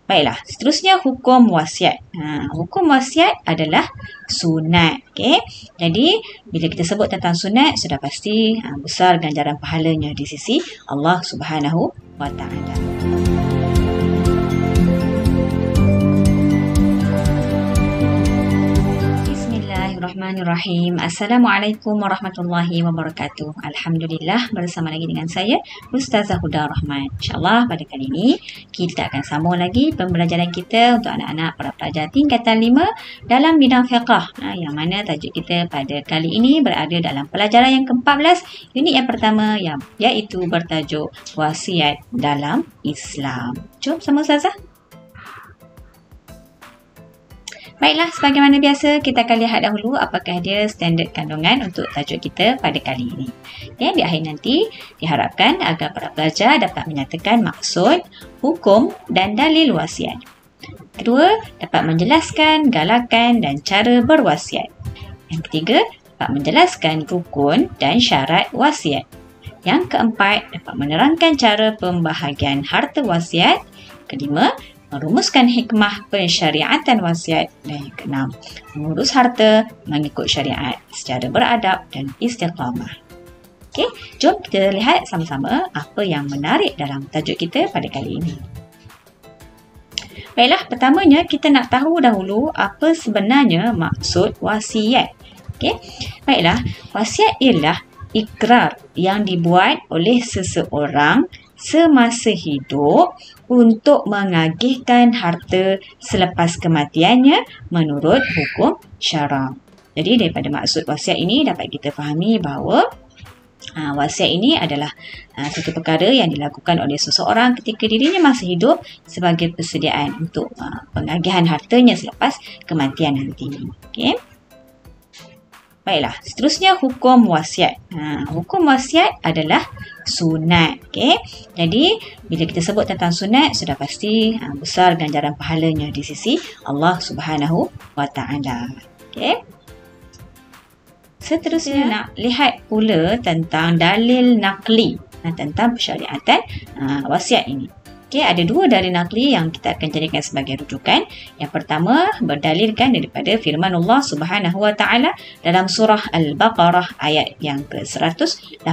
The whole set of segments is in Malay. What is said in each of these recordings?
Baiklah, seterusnya hukum wasiat. Hukum wasiat adalah sunat. Okey. Jadi, bila kita sebut tentang sunat, sudah pasti besar ganjaran pahalanya di sisi Allah Subhanahu wa taala. Bismillahirrahmanirrahim. Assalamualaikum warahmatullahi wabarakatuh. Alhamdulillah, bersama lagi dengan saya Ustazah Huda Rahman. InsyaAllah pada kali ini kita akan sambung lagi pembelajaran kita untuk anak-anak para pelajar tingkatan 5 dalam bidang fiqh. Yang mana tajuk kita pada kali ini berada dalam pelajaran yang ke-14, unit yang pertama, iaitu bertajuk wasiat dalam Islam. Jom sama Ustazah. Baiklah, sebagaimana biasa, kita akan lihat dahulu apakah dia standard kandungan untuk tajuk kita pada kali ini. Dan di akhir nanti, diharapkan agar para pelajar dapat menyatakan maksud, hukum dan dalil wasiat. Kedua, dapat menjelaskan galakan dan cara berwasiat. Yang ketiga, dapat menjelaskan rukun dan syarat wasiat. Yang keempat, dapat menerangkan cara pembahagian harta wasiat. Kelima, merumuskan hikmah pensyariatan wasiat. Dan yang keenam, mengurus harta mengikut syariat secara beradab dan istiqamah. Okey, jom kita lihat sama-sama apa yang menarik dalam tajuk kita pada kali ini. Baiklah, pertamanya kita nak tahu dahulu apa sebenarnya maksud wasiat. Okey, baiklah, wasiat ialah ikrar yang dibuat oleh seseorang semasa hidup untuk mengagihkan harta selepas kematiannya menurut hukum syarak. Jadi daripada maksud wasiat ini dapat kita fahami bahawa wasiat ini adalah satu perkara yang dilakukan oleh seseorang ketika dirinya masih hidup sebagai persediaan untuk pengagihan hartanya selepas kematian nanti. Okey. Baiklah, seterusnya hukum wasiat. Hukum wasiat adalah sunat. Okay? Jadi, bila kita sebut tentang sunat, sudah pasti besar ganjaran pahalanya di sisi Allah Subhanahu wa taala. Okay? Seterusnya nak lihat pula tentang dalil naqli tentang persyariatan wasiat ini. Okay, ada dua dalil naqli yang kita akan jadikan sebagai rujukan. Yang pertama berdalilkan daripada firman Allah Subhanahu wa taala dalam surah Al-Baqarah ayat yang ke-180.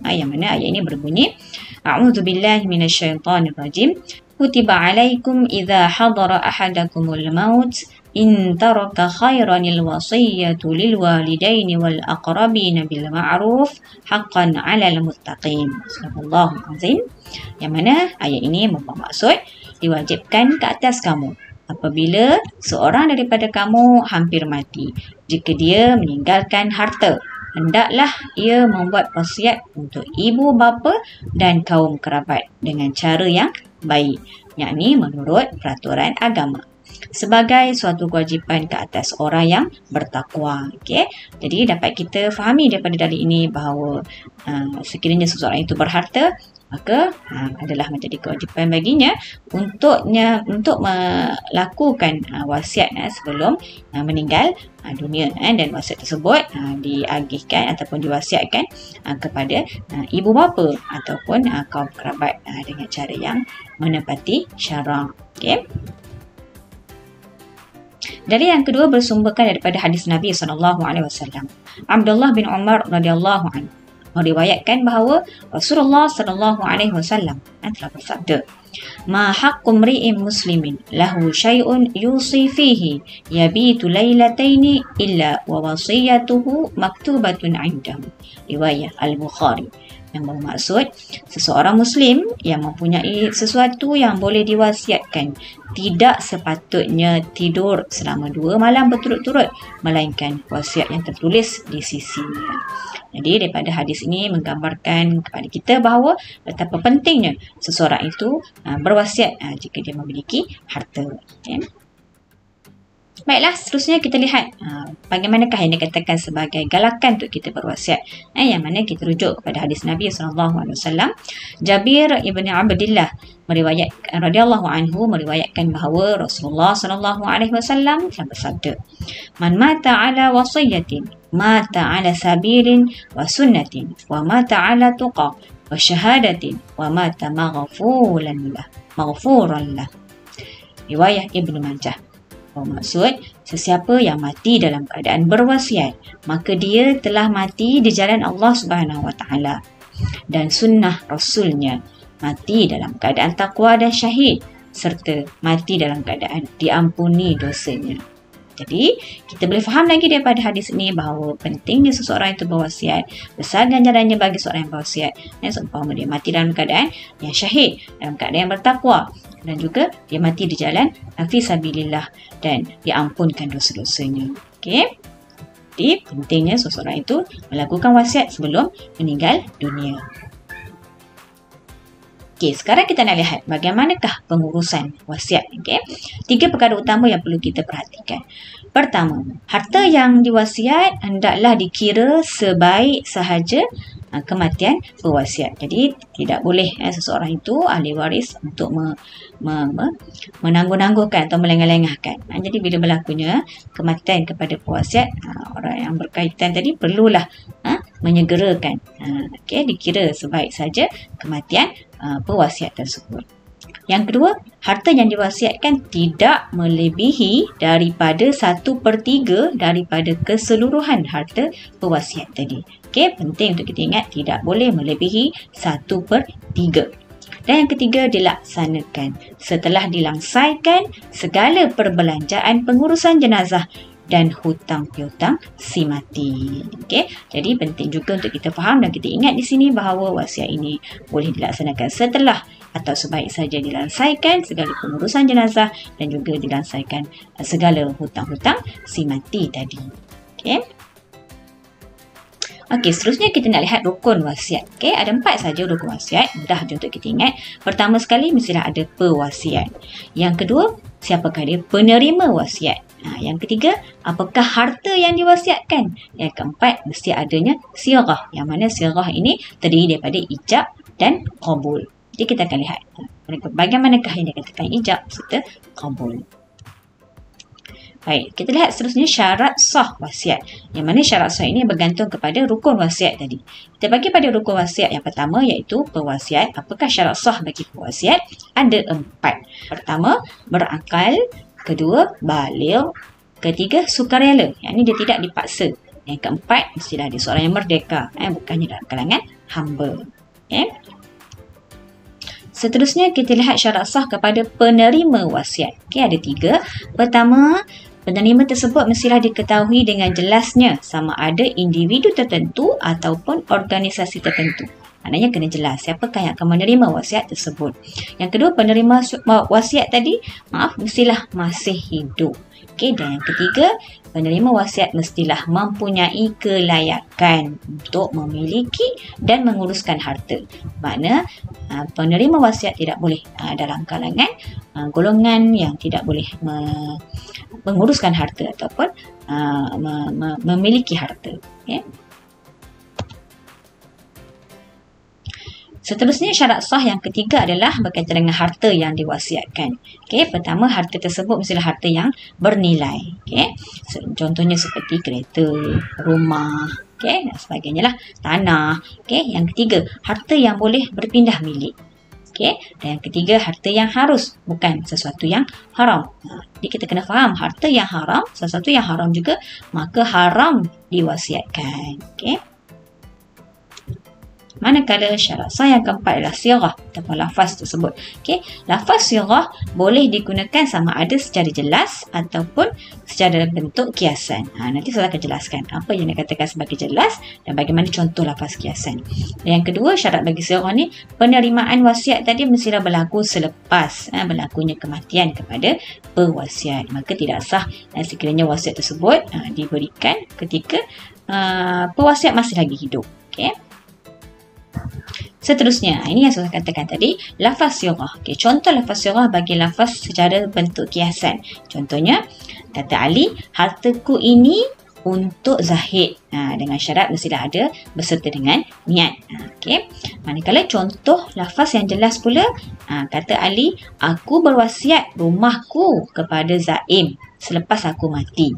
Yang mana ayat ini berbunyi, A'udzubillahi minasyaitonirrajim. Kutiba 'alaikum idza hadara ahadakumul maut in taraka khairanil wasiyyatu lil walidaini wal aqrabina bil ma'ruf haqqan 'alal muttaqin. Subhanallahu azim. Yang mana ayat ini bermaksud diwajibkan ke atas kamu apabila seorang daripada kamu hampir mati, jika dia meninggalkan harta, hendaklah ia membuat wasiat untuk ibu bapa dan kaum kerabat dengan cara yang baik, yakni menurut peraturan agama, sebagai suatu kewajipan ke atas orang yang bertakwa. Okay? Jadi dapat kita fahami daripada dalil ini bahawa sekiranya seseorang itu berharta, maka adalah menjadi kewajipan baginya untuk melakukan wasiat sebelum meninggal dunia, dan wasiat tersebut diagihkan ataupun diwasiatkan kepada ibu bapa ataupun kaum kerabat dengan cara yang menepati syarak. Okay? Dari yang kedua bersumberkan daripada hadis Nabi SAW. Abdullah bin Umar radhiyallahu anhu meriwayatkan bahawa Rasulullah SAW telah bersabda, "Ma haqqu mri'in muslimin lahu syai'un yusi fihi yabitu lailataini illa wa wasiyatuhu maktubatun 'indahu." Riwayat Al-Bukhari. Yang bermaksud, seseorang Muslim yang mempunyai sesuatu yang boleh diwasiatkan tidak sepatutnya tidur selama 2 malam berturut-turut, melainkan wasiat yang tertulis di sisinya. Jadi daripada hadis ini menggambarkan kepada kita bahawa betapa pentingnya seseorang itu berwasiat jika dia memiliki harta. Okay? Baiklah, seterusnya kita lihat bagaimanakah yang dikatakan sebagai galakan untuk kita berwasiat, yang mana kita rujuk kepada hadis Nabi SAW. Jabir ibn Abdillah radhiyallahu anhu meriwayatkan bahawa Rasulullah SAW telah bersabda, "Man mata ala wasiyatin, mata ala sabilin wa sunnatin, wa mata ala tuqa wa syahadatin, wa mata maghfuran lah." riwayat Ibnu Majah. Maksud, sesiapa yang mati dalam keadaan berwasiat, maka dia telah mati di jalan Allah Subhanahu Wa Taala dan sunnah Rasulnya, mati dalam keadaan takwa dan syahid, serta mati dalam keadaan diampuni dosanya. Jadi, kita boleh faham lagi daripada hadis ini bahawa pentingnya seseorang itu berwasiat, besar ganjarannya bagi seorang yang berwasiat, dan seumpama dia mati dalam keadaan yang syahid, dalam keadaan yang bertakwa, dan juga dia mati di jalan fi sabilillah dan diampunkan dosa-dosanya. Okey. Jadi, pentingnya seseorang itu melakukan wasiat sebelum meninggal dunia. Okey, sekarang kita nak lihat bagaimanakah pengurusan wasiat. Okey. 3 perkara utama yang perlu kita perhatikan. Pertama, harta yang diwasiat hendaklah dikira sebaik sahaja kematian pewasiat. Jadi, tidak boleh seseorang itu ahli waris untuk menangguh-nangguhkan atau melengah-lengahkan. Jadi, bila berlakunya kematian kepada pewasiat, orang yang berkaitan tadi perlulah menyegerakan. Okey, dikira sebaik saja kematian pewasiat tersebut. Yang kedua, harta yang diwasiatkan tidak melebihi daripada 1/3 daripada keseluruhan harta pewasiat tadi. Okey, penting untuk kita ingat tidak boleh melebihi 1/3. Dan yang ketiga, dilaksanakan setelah dilangsaikan segala perbelanjaan pengurusan jenazah dan hutang piutang si mati. Okey, jadi penting juga untuk kita faham dan kita ingat di sini bahawa wasiat ini boleh dilaksanakan setelah atau sebaik saja dilangsaikan segala pengurusan jenazah dan juga dilangsaikan segala hutang-hutang si mati tadi. Okey. Okey, seterusnya kita nak lihat rukun wasiat. Okey, ada 4 saja rukun wasiat. Mudah je untuk kita ingat. Pertama sekali, mestilah ada pewasiat. Yang kedua, siapakah dia? Penerima wasiat. Yang ketiga, apakah harta yang diwasiatkan? Yang keempat, mesti adanya sirah. Yang mana sirah ini terdiri daripada ijab dan qabul. Jadi kita akan lihat bagaimanakah yang dikatakan ijab serta qabul. Baik, kita lihat seterusnya syarat sah wasiat. Yang mana syarat sah ini bergantung kepada rukun wasiat tadi. Kita bagi pada rukun wasiat yang pertama iaitu pewasiat. Apakah syarat sah bagi pewasiat? Ada 4. Pertama, berakal. Kedua, baligh. Ketiga, sukarela. Yang ini dia tidak dipaksa. Yang keempat, mestilah dia seorang yang merdeka. Bukannya dalam kalangan hamba. Okay. Seterusnya, kita lihat syarat sah kepada penerima wasiat. Okay, ada 3. Pertama, penerima tersebut mestilah diketahui dengan jelasnya sama ada individu tertentu ataupun organisasi tertentu. Maknanya kena jelas siapakah yang akan menerima wasiat tersebut. Yang kedua, penerima wasiat tadi, mestilah masih hidup. Okey, dan yang ketiga, penerima wasiat mestilah mempunyai kelayakan untuk memiliki dan menguruskan harta. Makna penerima wasiat tidak boleh dalam kalangan golongan yang tidak boleh menguruskan harta ataupun memiliki harta. Okay. Seterusnya, syarat sah yang ketiga adalah berkaitan dengan harta yang diwasiatkan. Okey, pertama, harta tersebut mestilah harta yang bernilai. Okey, contohnya seperti kereta, rumah, okey, dan sebagainya lah, tanah. Okey, yang ketiga, harta yang boleh berpindah milik. Okey, dan yang ketiga, harta yang harus, bukan sesuatu yang haram. Jadi kita kena faham harta yang haram, sesuatu yang haram juga, maka haram diwasiatkan. Okey. Manakala syarat sah yang keempat adalah sirah ataupun lafaz tersebut. Okey, lafaz sirah boleh digunakan sama ada secara jelas ataupun secara bentuk kiasan. Nanti saya akan jelaskan apa yang dikatakan sebagai jelas dan bagaimana contoh lafaz kiasan. Dan yang kedua, syarat bagi sirah ni, penerimaan wasiat tadi mestilah berlaku selepas berlakunya kematian kepada pewasiat. Maka tidak sah sekiranya wasiat tersebut diberikan ketika pewasiat masih lagi hidup. Okey. Seterusnya, ini yang saya katakan tadi, lafaz sirah. Okay, contoh lafaz sirah bagi lafaz secara bentuk kiasan. Contohnya, kata Ali, hartaku ini untuk Zahid. Dengan syarat mestilah ada berserta dengan niat. Okay. Manakala contoh lafaz yang jelas pula, kata Ali, aku berwasiat rumahku kepada Zaim selepas aku mati.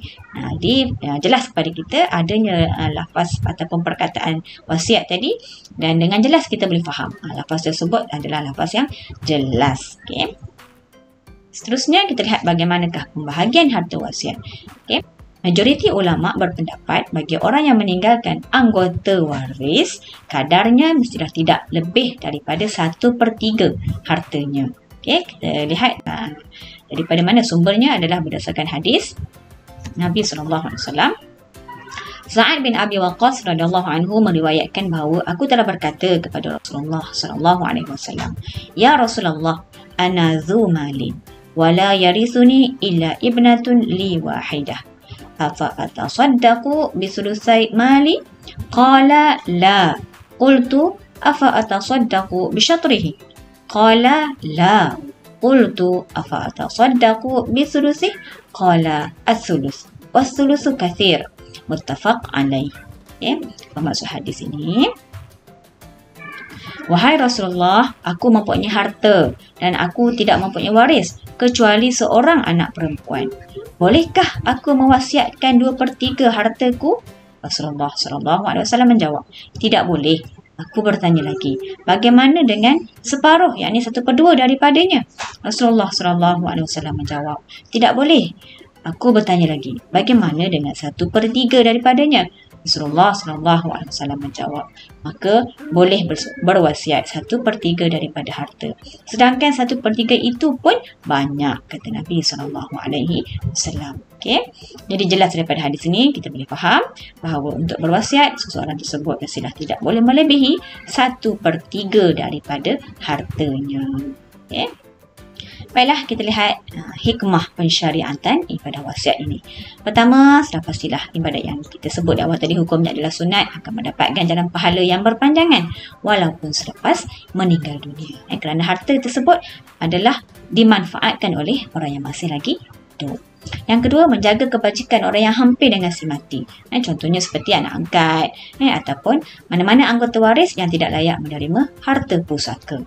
Jadi jelas kepada kita adanya lafaz ataupun perkataan wasiat tadi, dan dengan jelas kita boleh faham lafaz tersebut adalah lafaz yang jelas. Okay. Seterusnya kita lihat bagaimanakah pembahagian harta wasiat. Okey. Majoriti ulama berpendapat bagi orang yang meninggalkan anggota waris, kadarnya mestilah tidak lebih daripada 1/3 hartanya. Okey, kita lihat daripada mana sumbernya adalah berdasarkan hadis Nabi SAW. Sa'ad bin Abi Waqqas radhiyallahu anhu meriwayatkan bahawa aku telah berkata kepada Rasulullah SAW, "Ya Rasulullah, ana dzu malin wa la yarithuni illa ibnatun li wahidah. Afa atasaddaqu bi sulusai mali?" Qala la. Qultu afa atasaddaqu bi syatrihi? Qala la. Qultu afa atasaddaqu bi sulusihi? Qala as-sulus. Was-sulusu katsir. Muttafaq alaih. Okay. Apa maksud hadis ini? Wahai Rasulullah, aku mempunyai harta dan aku tidak mempunyai waris kecuali seorang anak perempuan. Bolehkah aku mewasiatkan 2/3 hartaku? Rasulullah SAW menjawab, tidak boleh. Aku bertanya lagi, bagaimana dengan separuh, yakni 1/2 daripadanya? Rasulullah SAW menjawab, tidak boleh. Aku bertanya lagi, bagaimana dengan 1/3 daripadanya? Rasulullah SAW menjawab, maka boleh berwasiat 1/3 daripada harta. Sedangkan 1/3 itu pun banyak, kata Nabi SAW. Okay? Jadi jelas daripada hadis ini kita boleh faham bahawa untuk berwasiat seseorang tersebut mestilah tidak boleh melebihi 1/3 daripada hartanya. Okay? Baiklah, kita lihat hikmah pensyariatan ibadah wasiat ini. Pertama, sudah pastilah ibadat yang kita sebut di awal tadi hukumnya adalah sunat akan mendapatkan ganjaran pahala yang berpanjangan walaupun selepas meninggal dunia. Kerana harta tersebut adalah dimanfaatkan oleh orang yang masih lagi hidup. Yang kedua, menjaga kebajikan orang yang hampir dengan si mati. Contohnya seperti anak angkat ataupun mana-mana anggota waris yang tidak layak menerima harta pusaka.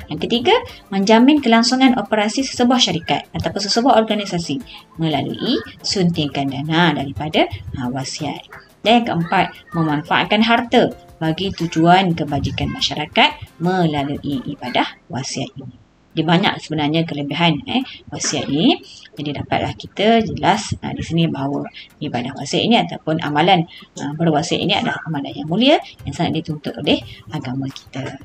Yang ketiga, menjamin kelangsungan operasi sesebuah syarikat ataupun sesebuah organisasi melalui suntikan dana daripada wasiat. Dan yang keempat, memanfaatkan harta bagi tujuan kebajikan masyarakat melalui ibadah wasiat ini. Dia banyak sebenarnya kelebihan wasiat ini. Jadi dapatlah kita jelas di sini bahawa ibadah wasiat ini ataupun amalan berwasiat ini adalah amalan yang mulia yang sangat dituntut oleh agama kita.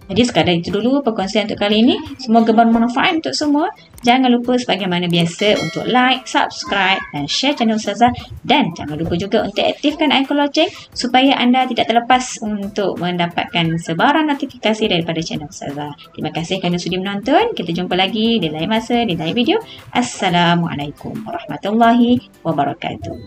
Jadi sekadar itu dulu perkongsian untuk kali ini. Semoga bermanfaat untuk semua. Jangan lupa sebagaimana biasa untuk like, subscribe dan share channel Ustazah. Dan jangan lupa juga untuk aktifkan ikon loceng supaya anda tidak terlepas untuk mendapatkan sebarang notifikasi daripada channel Ustazah. Terima kasih kerana sudi menonton. Kita jumpa lagi di lain masa, di lain video. Assalamualaikum warahmatullahi wabarakatuh.